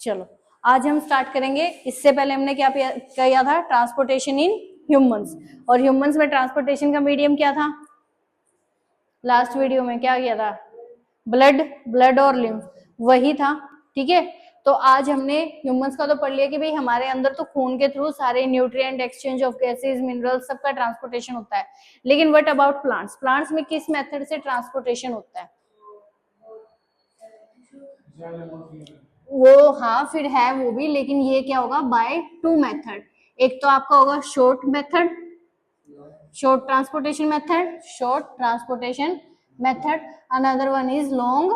चलो आज हम स्टार्ट करेंगे। इससे पहले हमने क्या किया था, ट्रांसपोर्टेशन इन ह्यूमंस। और ह्यूमंस में ट्रांसपोर्टेशन का मीडियम क्या था, लास्ट वीडियो में क्या किया था, ब्लड और लिम्फ, वही था। ठीक है, तो आज हमने ह्यूमंस का तो पढ़ लिया कि भाई हमारे अंदर तो खून के थ्रू सारे nutrient, exchange of gases, minerals, सबका ट्रांसपोर्टेशन होता है। लेकिन व्हाट अबाउट प्लांट्स, प्लांट्स में किस मेथड से ट्रांसपोर्टेशन होता है? वो हाँ फिर है वो भी, लेकिन ये क्या होगा, बाय टू मेथड। एक तो आपका होगा short method, short transportation method, another one is long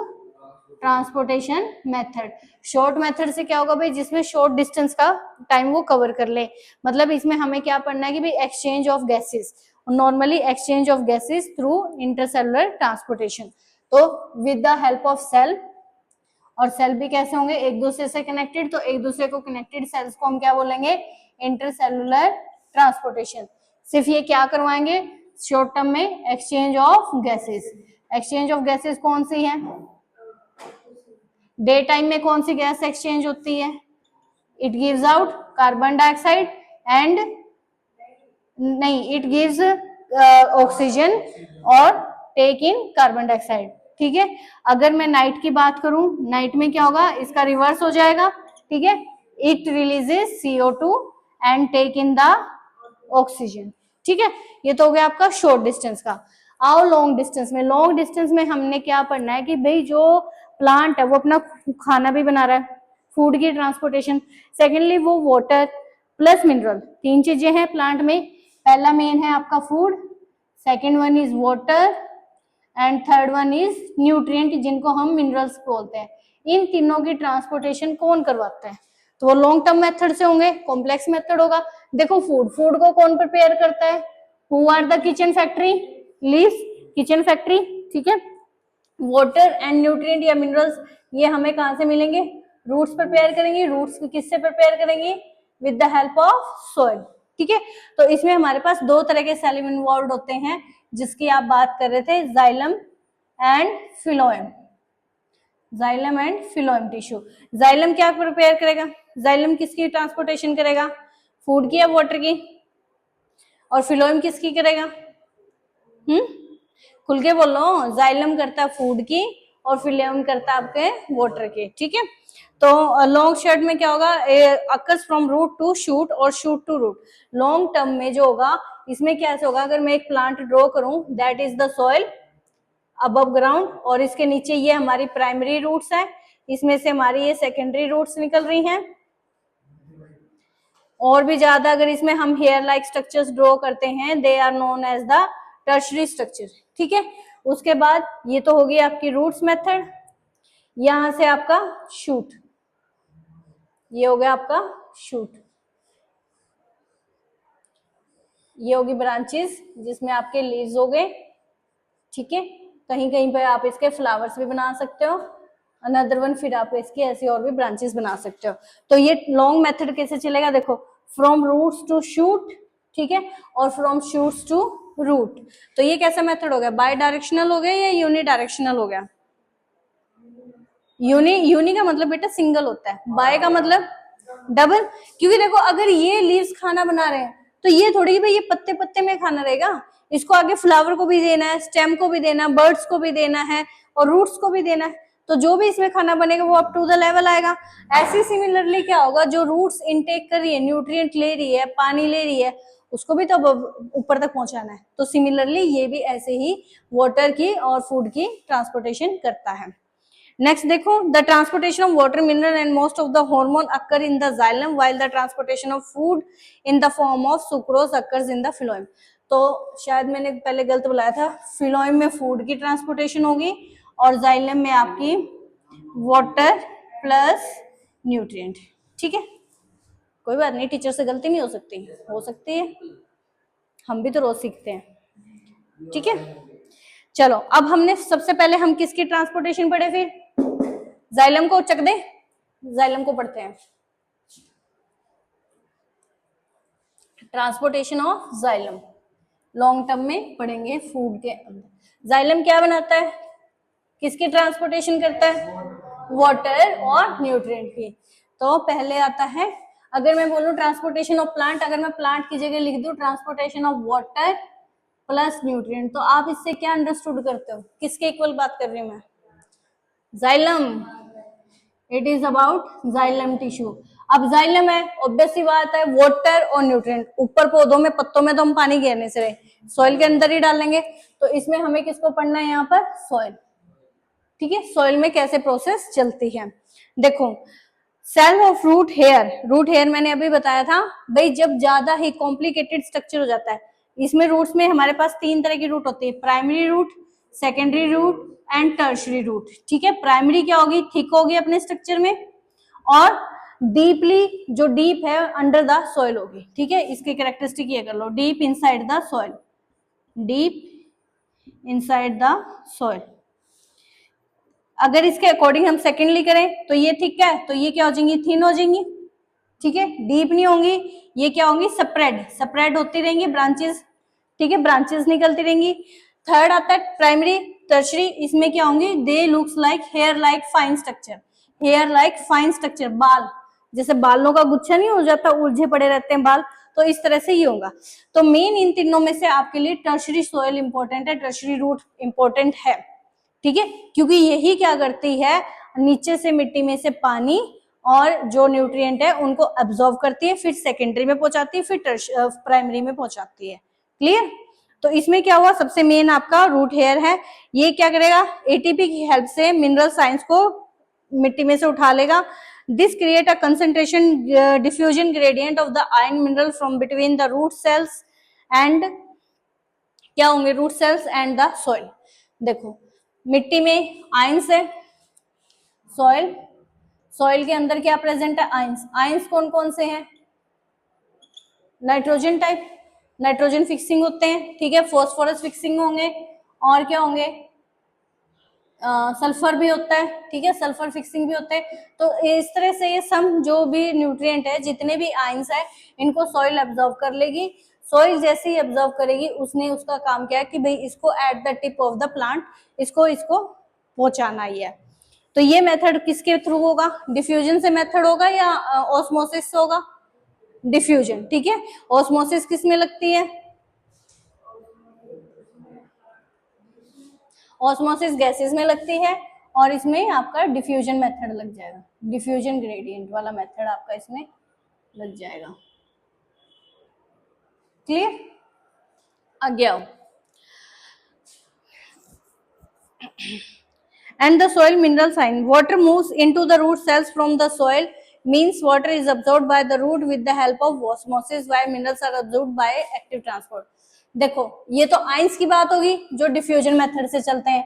transportation method. Short method से क्या होगा भाई, जिसमें शॉर्ट डिस्टेंस का टाइम वो कवर कर ले। मतलब इसमें हमें क्या पढ़ना है कि भाई exchange of gases, normally exchange of gases through intercellular transportation. तो with the help of cell, और सेल भी कैसे होंगे, एक दूसरे से कनेक्टेड, तो एक दूसरे को कनेक्टेड सेल्स को हम क्या बोलेंगे, इंटरसेलुलर ट्रांसपोर्टेशन। सिर्फ ये क्या करवाएंगे शॉर्ट टर्म में, exchange of gases. Exchange of gases कौन सी है, डे टाइम में कौन सी गैस एक्सचेंज होती है, it gives out carbon dioxide and नहीं, इट गिव्स ऑक्सीजन और टेक इन कार्बन डाइऑक्साइड। ठीक है, अगर मैं नाइट की बात करूं, नाइट में क्या होगा, इसका रिवर्स हो जाएगा। ठीक है, it releases CO2 and take in the oxygen. ठीक है, ये तो हो गया आपका शॉर्ट डिस्टेंस का। आओ लॉन्ग डिस्टेंस में। लॉन्ग डिस्टेंस में हमने क्या पढ़ना है कि भाई जो प्लांट है वो अपना खाना भी बना रहा है, फूड की ट्रांसपोर्टेशन। सेकेंडली वो वाटर प्लस मिनरल, तीन चीजें हैं प्लांट में। पहला मेन है आपका food, second one is water and third one is nutrient, जिनको हम मिनरल्स बोलते हैं। इन तीनों की ट्रांसपोर्टेशन कौन करवाता है, तो वो लॉन्ग टर्म मेथड से होंगे, कॉम्प्लेक्स मेथड होगा। देखो फूड को कौन प्रिपेयर करता है, who are the kitchen factory, leaves kitchen factory. ठीक है, वाटर एंड न्यूट्रिएंट या मिनरल्स ये हमें कहां से मिलेंगे, रूट्स प्रिपेयर करेंगे। रूट्स किससे प्रिपेयर करेंगे, with the help of soil. ठीक है, तो इसमें हमारे पास दो तरह के सेल इन्वॉल्व होते हैं, जिसकी आप बात कर रहे थे, xylem and phloem. Xylem and phloem tissue. Xylem क्या प्रिपेयर करेगा, जाइलम किसकी ट्रांसपोर्टेशन करेगा, फूड की या वाटर की, और फिलोएम किसकी करेगा, खुल के बोलो, जाइलम करता है फूड की और फिलोएम करता है आपके वाटर की। ठीक है, तो लॉन्ग शॉर्ट में क्या होगा, occurs from root to shoot और shoot to root. Long term में जो होगा, इसमें कैसे होगा, अगर मैं एक प्लांट ड्रॉ करूं, that is the soil above ground, और इसके नीचे ये हमारी प्राइमरी रूट्स है, इसमें से हमारी ये सेकेंडरी रूट्स निकल रही हैं। और भी ज्यादा अगर इसमें हम हेयर लाइक स्ट्रक्चर्स ड्रॉ करते हैं, they are known as the tertiary structure. ठीक है, उसके बाद ये तो होगी आपकी रूट्स मेथड, यहां से आपका शूट, ये हो गया आपका शूट, ये होगी ब्रांचेस जिसमें आपके लीव्स हो गए। ठीक है, कहीं कहीं पर आप इसके फ्लावर्स भी बना सकते हो, अनदर वन फिर आप इसकी ऐसी और भी ब्रांचेस बना सकते हो। तो ये लॉन्ग मेथड कैसे चलेगा, देखो, फ्रॉम रूट्स टू शूट, ठीक है, और फ्रॉम शूट्स टू रूट। तो ये कैसा मेथड हो गया, बाय डायरेक्शनल हो गया या यूनि डायरेक्शनल हो गया, यूनि का मतलब बेटा सिंगल होता है, बाय का मतलब डबल। क्योंकि देखो अगर ये लीव्स खाना बना रहे हैं तो ये थोड़ी कि भाई ये पत्ते पत्ते में खाना रहेगा, इसको आगे फ्लावर को भी देना है, स्टेम को भी देना है, बर्ड्स को भी देना है और रूट्स को भी देना है। तो जो भी इसमें खाना बनेगा वो अप टू द लेवल आएगा। ऐसे सिमिलरली क्या होगा, जो रूट्स इनटेक कर रही है, न्यूट्रिएंट ले रही है, पानी ले रही है, उसको भी तो ऊपर तक पहुंचाना है। तो सिमिलरली ये भी ऐसे ही वाटर की और फूड की ट्रांसपोर्टेशन करता है। नेक्स्ट देखो, the transportation of water, mineral and most of the hormone occur in the xylem, while the transportation of food in the form of sucrose occurs in the phloem. तो शायद मैंने पहले गलत बुलाया था, फिलोएम में फूड की ट्रांसपोर्टेशन होगी और जाइलम में आपकी वाटर प्लस न्यूट्रिएंट। ठीक है, कोई बात नहीं, टीचर से गलती नहीं हो सकती है, हम भी तो रोज सीखते हैं। ठीक है, चलो अब हमने सबसे पहले हम किसकी ट्रांसपोर्टेशन पढ़े, फिर जाइलम को चक दे, जाइलम को पढ़ते हैं, transportation of xylem long term में पढ़ेंगे फूड के अंदर। जाइलम क्या बनाता है, किसकी ट्रांसपोर्टेशन करता है, वाटर और न्यूट्रिएंट की। तो पहले आता है, अगर मैं बोलूं ट्रांसपोर्टेशन ऑफ प्लांट, अगर मैं प्लांट की जगह लिख दूं transportation of water plus nutrient, तो आप इससे क्या अंडरस्टूड करते हो, किसके इक्वल बात कर रही हूं मैं? Xylem, it is about xylem tissue. अब जाइलम है, ऑब्वियस सी बात है, वाटर और न्यूट्रिएंट, ऊपर पौधों में पत्तों में तो हम पानी घेरने से सॉइल के अंदर ही डालेंगे, तो इसमें हमें किसको पढ़ना है यहाँ पर? सॉइल। ठीक है, सॉइल में कैसे प्रोसेस चलती है। देखो, cell of root hair, root hair मैंने अभी बताया था भाई, जब ज्यादा ही कॉम्प्लिकेटेड स्ट्रक्चर हो जाता है, इसमें रूट्स में हमारे पास 3 तरह की रूट होती है, primary root, secondary root and tertiary root. ठीक है, प्राइमरी क्या होगी? थिक होगी अपने स्ट्रक्चर में, और डीपली, जो डीप है अंडर द सॉइल होगी। ठीक है, इसकी कैरेक्टरिस्टिक ये कर लो, deep inside the soil, deep inside the soil. अगर इसके अकॉर्डिंग हम सेकेंडली करें तो ये थिक है, तो ये क्या हो जाएंगी? थिन हो जाएंगी। ठीक है, डीप नहीं होंगी, ये क्या होंगी? स्प्रेड, स्प्रेड होती रहेंगी ब्रांचेस। ठीक है, ब्रांचेस निकलती रहेंगी। थर्ड आता है प्राइमरी, टर्शरी, इसमें क्या होंगी? They looks like hair like fine structure, hair like fine structure, बाल जैसे बालों का गुच्छा नहीं हो जाता, उलझे पड़े रहते हैं बाल, तो इस तरह से ये होगा। तो मेन इन तीनों में से आपके लिए टर्शरी सॉइल इंपॉर्टेंट है, टर्शरी रूट इंपॉर्टेंट है। ठीक है, क्योंकि यही क्या करती है? नीचे से मिट्टी में से पानी और जो न्यूट्रिएंट है उनको एब्जॉर्ब करती है, फिर सेकेंडरी में पहुंचाती है, फिर प्राइमरी में पहुंचाती है। क्लियर? तो इसमें क्या हुआ? सबसे मेन आपका रूट हेयर है, ये क्या करेगा? एटीपी की हेल्प से मिनरल साइंस को मिट्टी में से उठा लेगा। This create a concentration diffusion gradient of the ion mineral from between the root cells and, क्या होंगे? Root cells and the soil. देखो, मिट्टी में आयंस है, सॉइल, सॉइल के अंदर क्या प्रेजेंट है? आयंस। आयंस कौन कौन से हैं? नाइट्रोजन टाइप, नाइट्रोजन फिक्सिंग होते हैं। ठीक है, फॉस्फोरस फिक्सिंग होंगे, और क्या होंगे? सल्फर भी होता है। ठीक है, सल्फर फिक्सिंग भी होते हैं। तो इस तरह से ये सम जो भी न्यूट्रिएंट है, जितने भी आयंस है, इनको सॉइल एब्जॉर्ब कर लेगी। सॉइल जैसे ही एब्जॉर्ब करेगी, उसने उसका काम क्या है कि भाई इसको eight the tip of the plant इसको पहुंचाना ही है। तो ये मेथड किसके थ्रू होगा? डिफ्यूजन से मेथड होगा या ऑस्मोसिस से होगा? डिफ्यूजन। ठीक है, ऑस्मोसिस किस में लगती है? ऑस्मोसिस गैसेस में लगती है, और इसमें आपका डिफ्यूजन मेथड लग जाएगा, डिफ्यूजन ग्रेडियंट वाला मेथड आपका इसमें लग जाएगा। क्लियर? आगे आओ। And the soil mineral sign, water moves into the root cells from the soil, means water is absorbed by the root with the help of osmosis, while minerals are absorbed by active transport. देखो, ये तो ions की बात होगी जो diffusion method से चलते हैं।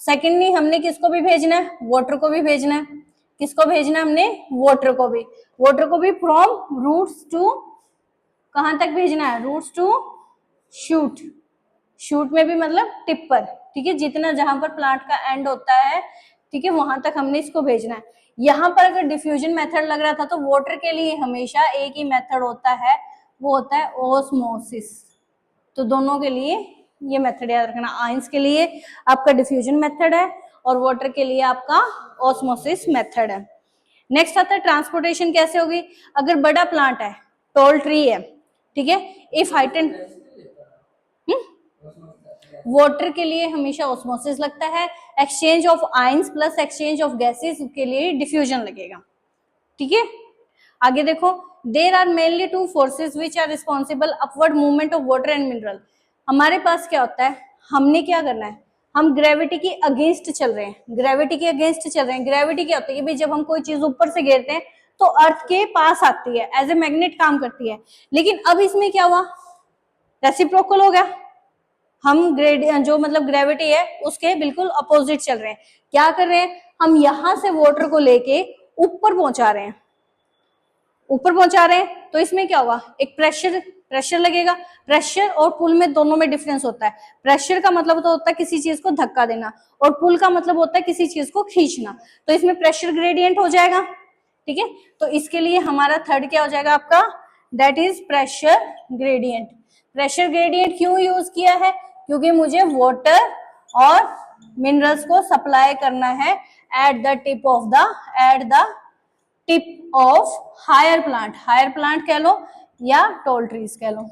सेकेंडली हमने किसको भी भेजना है? वाटर को भी भेजना है। किसको भेजना है हमने? वाटर को भी। वाटर को भी फ्रॉम रूट्स टू, कहां तक भेजना है? रूट्स टू शूट, शूट में भी मतलब टिप पर। ठीक है, जितना जहां पर प्लांट का एंड होता है, ठीक है, वहां तक हमने इसको भेजना है। यहाँ पर अगर डिफ्यूजन मेथड लग रहा था, तो वाटर के लिए हमेशा एक ही मेथड होता है, वो होता है ओस्मोसिस। तो दोनों के लिए ये मेथड याद रखना, आयंस के लिए आपका डिफ्यूजन मेथड है, और वाटर के लिए आपका ओस्मोसिस मेथड है। नेक्स्ट आता है ट्रांसपोर्टेशन कैसे होगी? अगर बड़ा प्लांट है, टॉल ट्री है, ठीक है, इफ हाइटेंड, वाटर के लिए हमेशा ऑस्मोसिस लगता है, exchange of ions plus exchange of gases के लिए डिफ्यूजन लगेगा। ठीक है, आगे देखो, there are mainly two forces which are responsible upward movement of water and mineral. हमारे पास क्या होता है? हमने क्या करना है? हम ग्रेविटी की अगेंस्ट चल रहे हैं, ग्रेविटी के अगेंस्ट चल रहे हैं। ग्रेविटी क्या होती है कि भाई जब हम कोई चीज ऊपर से घेरते हैं तो अर्थ के पास आती है, एज ए मैग्नेट काम करती है। लेकिन अब इसमें क्या हुआ? रेसिप्रोकल हो गया, हम जो मतलब ग्रेविटी है उसके बिल्कुल अपोजिट चल रहे हैं। क्या कर रहे हैं? हम यहां से वाटर को लेके ऊपर पहुंचा रहे हैं, ऊपर पहुंचा रहे हैं। तो इसमें क्या होगा? एक प्रेशर लगेगा। प्रेशर और पुल में दोनों में डिफरेंस होता है। प्रेशर का मतलब तो होता है किसी चीज को धक्का देना, और पुल का मतलब होता है किसी चीज को खींचना। तो इसमें प्रेशर ग्रेडियंट हो जाएगा। ठीक है, तो इसके लिए हमारा थर्ड क्या हो जाएगा आपका? That is pressure gradient. Pressure gradient क्यों यूज किया है? क्योंकि मुझे वाटर और मिनरल्स को सप्लाई करना है at the tip of the tip of higher plant कह लो या टॉल ट्रीज कह लो,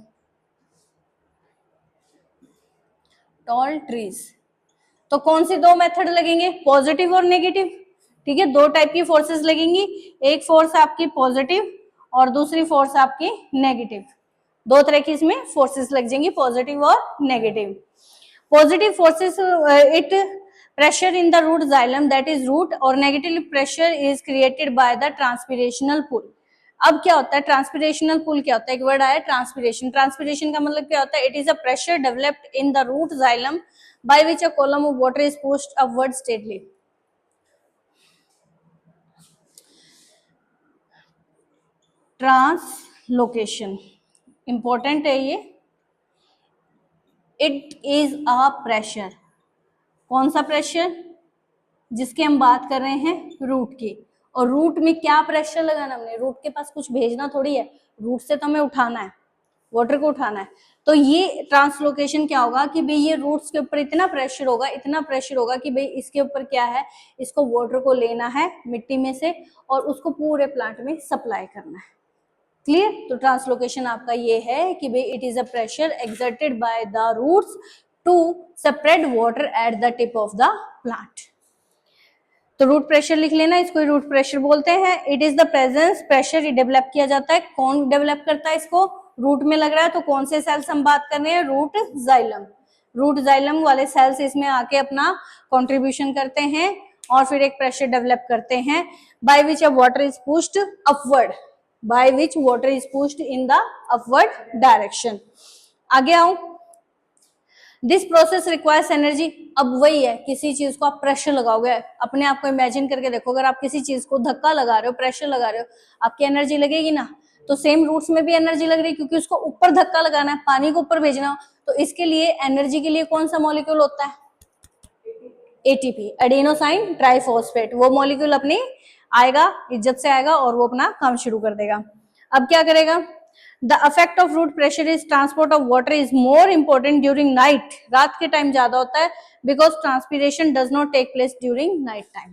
टॉल ट्रीज। तो कौन सी दो मेथड लगेंगे, पॉजिटिव और नेगेटिव, ठीक है, दो टाइप की फोर्सेस लगेंगी, एक फोर्स आपकी पॉजिटिव और दूसरी फोर्स आपकी नेगेटिव, दो तरह की इसमें फोर्सेस लग जाएंगी, पॉजिटिव और negative. Positive forces it pressure in the root xylem that is root और negative pressure is created by the transpirational pull। अब क्या होता है ट्रांसपिरेशनल पुल, क्या होता है, एक वर्ड आया ट्रांसपिरेशन, ट्रांसपिरेशन का मतलब क्या होता है, it is a pressure developed in the root xylem by which a column of water is pushed upward steadily। Translocation important है ये, इट इज अ प्रेशर, कौन सा प्रेशर, जिसकी हम बात कर रहे हैं रूट की, और रूट में क्या प्रेशर लगाना हमने, रूट के पास कुछ भेजना थोड़ी है, रूट से तो हमें उठाना है, वाटर को उठाना है। तो ये ट्रांसलोकेशन क्या होगा कि भाई ये रूट्स के ऊपर इतना प्रेशर होगा, इतना प्रेशर होगा कि भाई इसके ऊपर क्या है, इसको वाटर को लेना है मिट्टी में से और उसको पूरे प्लांट में सप्लाई करना है। क्लियर, तो ट्रांसलोकेशन आपका ये है कि भाई it is a pressure exerted by the roots to separate water at the tip of the plant. तो रूट प्रेशर लिख लेना, इसको रूट प्रेशर बोलते हैं। It is the presence, pressure develop किया जाता है, कौन डेवलप करता है इसको, रूट में लग रहा है, तो कौन से सेल्स हम बात कर रहे हैं, रूट जाइलम, रूट जाइलम वाले सेल्स इसमें आके अपना कंट्रीब्यूशन करते हैं और फिर एक प्रेशर डेवलप करते हैं, by which a water is pushed upward, by which water is pushed in the upward direction. आगे आओ, दिस प्रोसेस रिक्वायर्स एनर्जी। अब वही है, किसी चीज को आप प्रेशर लगाओगे, अपने आप को इमेजिन करके देखो, अगर आप किसी चीज को धक्का लगा रहे हो, प्रेशर लगा रहे हो, आपकी एनर्जी लगेगी ना, तो सेम रूट्स में भी एनर्जी लग रही है, क्योंकि उसको ऊपर धक्का लगाना है, पानी को ऊपर भेजना हो, तो इसके लिए एनर्जी के लिए कौन सा मॉलिक्यूल होता है, एटीपी, एडेनोसाइन ट्राइफॉस्फेट, वो मॉलिक्यूल अपनी आएगा, इज्जत से आएगा और वो अपना काम शुरू कर देगा। अब क्या करेगा, The effect of root pressure is transport of water is more important during night, रात के टाइम ज्यादा होता है, because transpiration does not take place during night time।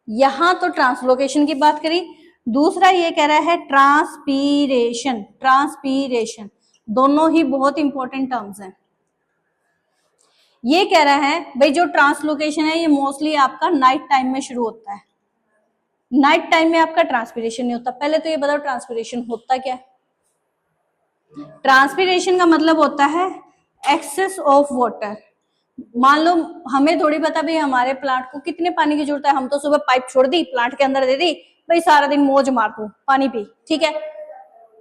यहां तो ट्रांसलोकेशन की बात करी, दूसरा ये कह रहा है ट्रांसपीरेशन, ट्रांसपीरेशन दोनों ही बहुत इंपॉर्टेंट टर्म्स हैं। ये कह रहा है भाई जो ट्रांसलोकेशन है ये मोस्टली आपका नाइट टाइम में शुरू होता है, नाइट टाइम में आपका ट्रांसपीरेशन नहीं होता। पहले तो ये बताओ ट्रांसपीरेशन होता क्या है, ट्रांसपीरेशन का मतलब होता है एक्सेस ऑफ वाटर। मान लो हमें थोड़ी पता भाई हमारे प्लांट को कितने पानी की जरूरत है, हम तो सुबह पाइप छोड़ दी, प्लांट के अंदर दे दी, भाई सारा दिन मौज मार तू पानी पी, ठीक है,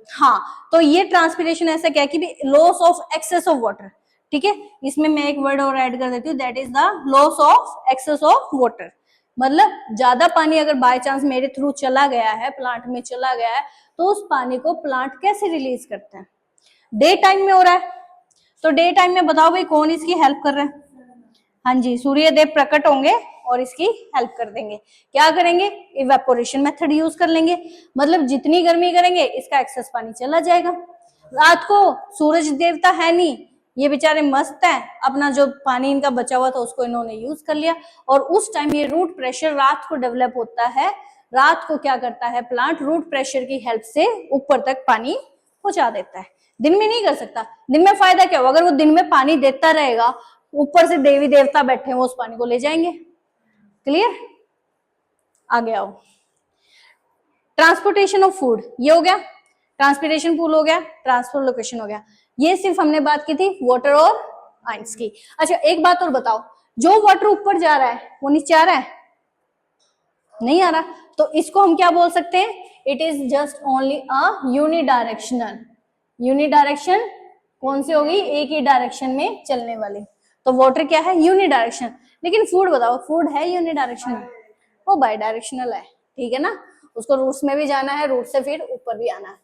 हाँ, तो ये ट्रांसपीरेशन ऐसा क्या है कि loss of excess of water, ठीक है, इसमें मैं एक वर्ड और ऐड कर देती हूँ, that is the loss of excess of water. मतलब ज्यादा पानी अगर बाय चांस मेरे थ्रू चला गया है, प्लांट में चला गया है, तो उस पानी को प्लांट कैसे रिलीज करते हैं, डे टाइम में हो रहा है, तो डे टाइम में बताओ भाई कौन इसकी हेल्प कर रहा है, हाँ जी, सूर्य देव प्रकट होंगे और इसकी हेल्प कर देंगे। क्या करेंगे, इवेपोरेशन मेथड यूज कर लेंगे, मतलब जितनी गर्मी करेंगे इसका एक्सेस पानी चला जाएगा। रात को सूरज देवता है नहीं, ये बेचारे मस्त हैं, अपना जो पानी इनका बचा हुआ था उसको इन्होंने यूज कर लिया, और उस टाइम ये रूट प्रेशर रात को डेवलप होता है। रात को क्या करता है प्लांट, रूट प्रेशर की हेल्प से ऊपर तक पानी पहुंचा देता है, दिन में नहीं कर सकता। दिन में फायदा क्या होगा, अगर वो दिन में पानी देता रहेगा, ऊपर से देवी देवता बैठे हैं वो उस पानी को ले जाएंगे। क्लियर, आगे आओ, ट्रांसपोर्टेशन ऑफ फूड, ये हो गया, ट्रांसपिरेशन पूल हो गया, ट्रांसफर लोकेशन हो गया, ये सिर्फ हमने बात की थी वाटर और आइंस की। अच्छा एक बात और बताओ, जो वाटर ऊपर जा रहा है वो नीचे आ रहा है, नहीं आ रहा, तो इसको हम क्या बोल सकते हैं, it is just only a unidirectional. Unidirection कौन सी होगी, एक ही डायरेक्शन में चलने वाली, तो वाटर क्या है, यूनिडायरेक्शन। लेकिन फूड बताओ, फूड है यूनिडायरेक्शनल, वो बाई डायरेक्शनल है, ठीक है ना, उसको रूट्स में भी जाना है, रूट से फिर ऊपर भी आना है।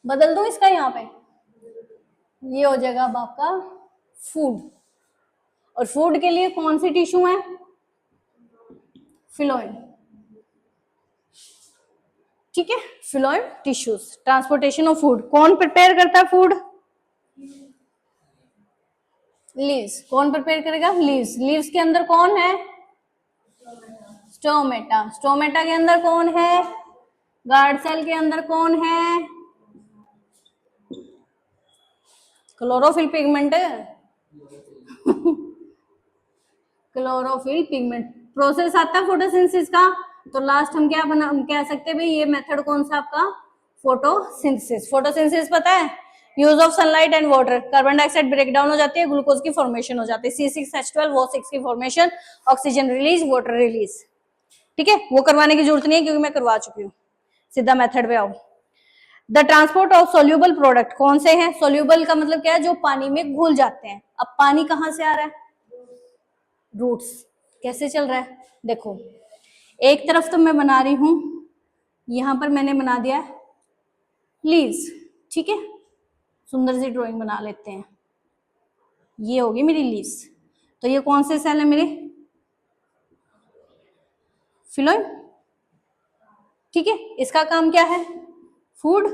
बदल दो इसका, यहाँ पे ये हो जाएगा अब आपका फूड, और फूड के लिए कौन सी टिश्यू है, फिलोइम, ठीक है, phloem tissues, transportation of food, कौन प्रिपेयर करता है फूड? लीव्स, कौन प्रिपेयर करेगा? लीव्स, लीव्स के अंदर कौन है? स्टोमेटा, स्टोमेटा के अंदर कौन है? गार्ड सेल के अंदर कौन है? Chlorophyll pigment, chlorophyll pigment. Process आता है फोटोसिंथेसिस का, तो लास्ट हम क्या कह सकते हैं भाई, ये मेथड कौन सा आपका? फोटोसिंथेसिस। फोटोसिंथेसिस पता है? Use of sunlight and water, carbon dioxide break down हो जाती है, ग्लूकोज की फॉर्मेशन हो जाती है, C6H12 O6 की formation, oxygen release, water release. ठीक है, वो करवाने की जरूरत नहीं है क्योंकि मैं करवा चुकी हूँ। सीधा मेथड पे आओ। The transport of soluble product, कौन से हैं? सोल्यूबल का मतलब क्या है? जो पानी में घुल जाते हैं। अब पानी कहां से आ रहा है? रूट्स। कैसे चल रहा है? देखो, एक तरफ तो मैं बना रही हूं, यहां पर मैंने बना दिया है लीव्स। ठीक है, सुंदर सी ड्राइंग बना लेते हैं। ये होगी मेरी लीव्स। तो ये कौन से सेल है मेरे? फिलोएम। ठीक है, इसका काम क्या है? फूड,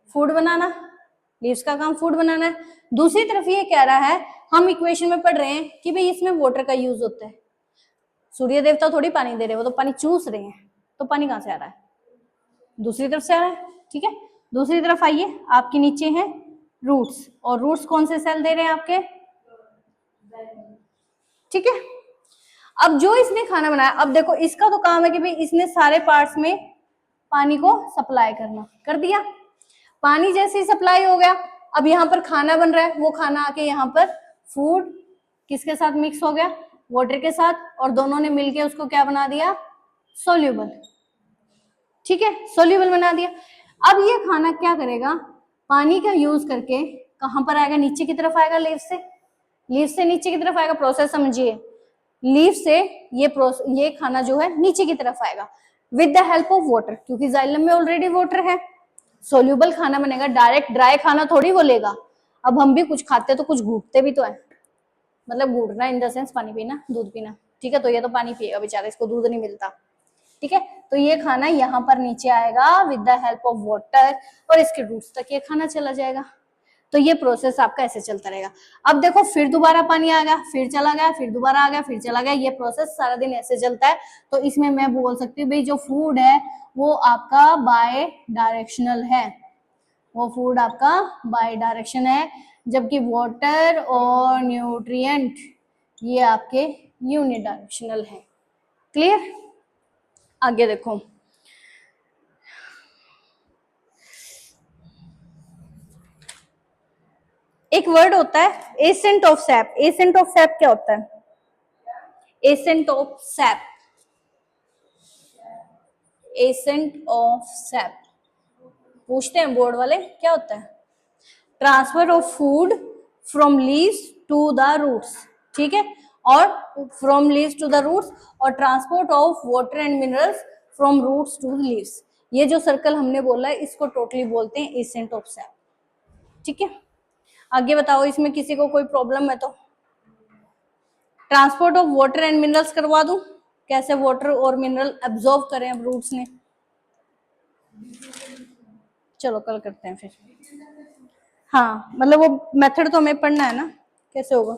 फूड बनाना। लीव्स का काम फूड बनाना है। दूसरी तरफ ये कह रहा है, हम इक्वेशन में पढ़ रहे हैं कि भाई इसमें वाटर का यूज होता है। सूर्य देवता थोड़ी पानी दे रहे, वो तो पानी चूस रहे हैं, तो पानी कहां से आ रहा है? दूसरी तरफ से आ रहा है। ठीक है, दूसरी तरफ आइए, आपके नीचे है रूट्स, और रूट्स कौन से सेल दे रहे हैं आपके? ठीक है, अब जो इसने खाना बनाया, अब देखो इसका तो काम है कि भाई इसने सारे पार्ट्स में पानी को सप्लाई करना, कर दिया। पानी जैसे ही सप्लाई हो गया, अब यहाँ पर खाना बन रहा है, वो खाना आके यहाँ पर फूड किसके साथ मिक्स हो गया? वाटर के साथ, और दोनों ने मिलके उसको क्या बना दिया? सोल्यूबल। ठीक है, सोल्यूबल बना दिया। अब ये खाना क्या करेगा? पानी का यूज करके कहां पर आएगा? नीचे की तरफ आएगा, लीफ से, लीफ से नीचे की तरफ आएगा। प्रोसेस समझिए, लीफ से ये खाना जो है नीचे की तरफ आएगा with the help of water, क्योंकि जाइलम में ऑलरेडी वाटर है। सोल्यूबल खाना बनेगा, डायरेक्ट ड्राई खाना थोड़ी वो लेगा। अब हम भी कुछ खाते तो कुछ घूटते भी तो है, मतलब घूटना इन द सेंस पानी पीना, दूध पीना। ठीक है, तो ये तो पानी पिएगा बेचारा, इसको दूध नहीं मिलता। ठीक है, तो ये खाना यहाँ पर नीचे आएगा with the help of water, और इसके रूट्स तक ये खाना चला जाएगा। तो ये प्रोसेस आपका ऐसे चलता रहेगा। अब देखो, फिर दोबारा पानी आ गया, फिर चला गया, फिर दोबारा आ गया, फिर चला गया, ये प्रोसेस सारा दिन ऐसे चलता है। तो इसमें मैं बोल सकती हूँ भाई जो फूड है वो आपका बाय डायरेक्शनल है, वो फूड आपका बाय डायरेक्शन है, जबकि वाटर और न्यूट्रिएंट ये आपके यूनि डायरेक्शनल है। क्लियर? आगे देखो, एक वर्ड होता है ascent of sap. Ascent of sap क्या होता है? Ascent of sap, ascent of sap पूछते हैं बोर्ड वाले, क्या होता है? Transfer of food from leaves to the roots. ठीक है, और from leaves to the roots, और transport of water and minerals from roots to leaves. ये जो सर्कल हमने बोला है इसको टोटली बोलते हैं एसेंट ऑफ सैप। ठीक है, आगे बताओ, इसमें किसी को कोई प्रॉब्लम है तो? Transport of water and minerals करवा दूं, कैसे वाटर और मिनरल एब्जॉर्ब करें अब रूट्स ने? चलो कल करते हैं फिर। हाँ, मतलब वो मेथड तो हमें पढ़ना है ना, कैसे होगा।